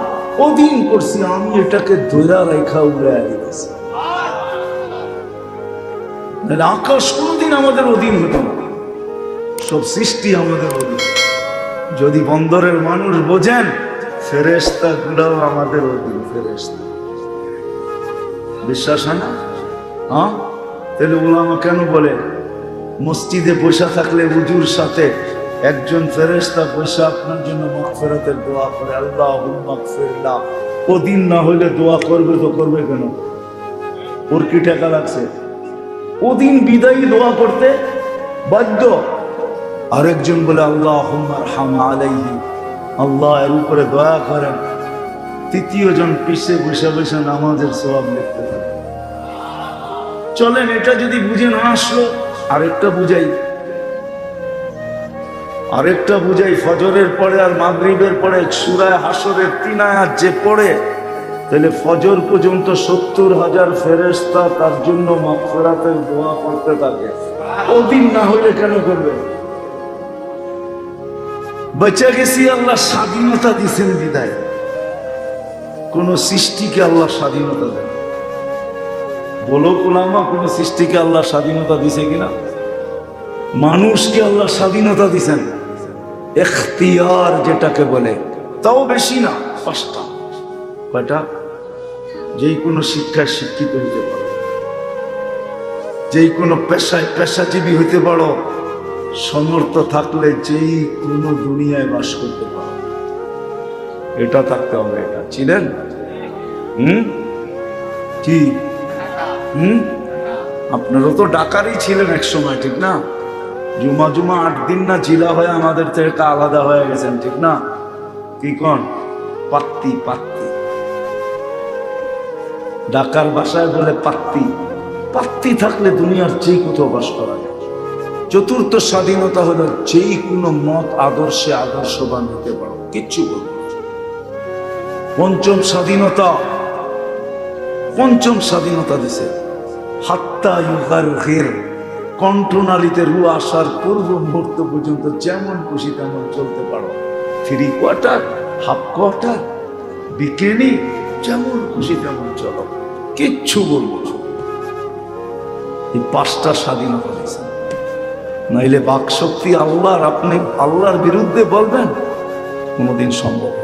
অধীন করছি আমি, এটাকে ধৈরা রেখা উড়াইয়া দিয়েছি। আকাশ কোনদিন আমাদের অধীন হতো না, সব সৃষ্টি আমাদের অধীন। যদি বন্দরের মানুষ বোঝেন, ফেরেশতা গুলাও আমাদের অধীন, ফেরেশতা। বিশ্বাস হয় না? হ্যাঁ, তাহলে উলামা কেন বলে মসজিদে বসে থাকলে উজুর সাথে একজন ফেরেশতা বসে আপনার জন্য মাগফিরাতের দোয়া করে, আল্লাহুম্মা মাগফিরলাহ। অধীন না হইলে দোয়া করবে তো করবে কেন? ওর কি টাকা লাগছে? অধীন বিদায়ী দোয়া করতে বাধ্য। আরেকজন বলে আল্লাহুম্মা আরহাম আলাইহি, আল্লাহ এর উপরে দয়া করেন। তৃতীয় জন পিছে বসে বসে নামাজের সওয়াব লিখতে থাকে। চলেন এটা যদি বুঝে না আসলো, আরেকটা বুঝাই। ফজরের পরে আর মাগরিবের পরে সূরা হাসরের 3 আয়াত যে পড়ে, তাহলে ফজর পর্যন্ত 70,000 ফেরেশতা তার জন্য মাগফিরাতের দোয়া করতে থাকে। অধীন না হলে কেন করবে? বেঁচে গেছি, আল্লাহ স্বাধীনতা দিয়েছেন বিদায়। কোন সৃষ্টিকে আল্লাহ স্বাধীনতা দেন? বলো উলামা, কোন সৃষ্টিকে আল্লাহ স্বাধীনতা দিছে কিনা? মানুষকে আল্লাহ স্বাধীনতা দিছেন, ইখতিয়ার যেটাকে বলে, তাও বেশি না, 5টা। কয়টা? যেই কোনো শিক্ষায় শিক্ষিত হইতে পারো, যেই কোনো পেশায় পেশাজীবী হইতে পারো, সমর্থ থাকলে যেই কোনো দুনিয়ায় বাস করতে পারো। এটা থাকতে হবে। এটা ছিলেন কি? আপনারও তো ডাকারই ছিলেন এক সময়, ঠিক না? জুমা জুমা 8 দিন না জিলা হয়ে আমাদের থেকে আলাদা হয়ে গেছেন, ঠিক না? কি কন? পাত্তি পাত্তি, ঢাকার ভাষায় বলে পাত্তি। পাত্তি থাকলে দুনিয়ার যেই কোথাও বাস করা যায়। চতুর্থ স্বাধীনতা হলো যেই কোনো মত আদর্শে আদর্শবান হতে পারো, কিচ্ছু বলবো না। পঞ্চম স্বাধীনতা দিছে হাত্তা ইউগারগির, কণ্ঠনালীতে রু আসার পূর্ব মুহূর্ত পর্যন্ত যেমন খুশি তেমন চলতে পারো। 3 কোয়ার্টার, হাফ কোয়ার্টার, বিকেনি, যেমন খুশি তেমন চলো, কিচ্ছু বলবো না। এই 5টা স্বাধীনতা দিছে। নাইলে বাক শক্তি আল্লাহর, আপনি আল্লাহর বিরুদ্ধে বলবেন কোনোদিন সম্ভব না।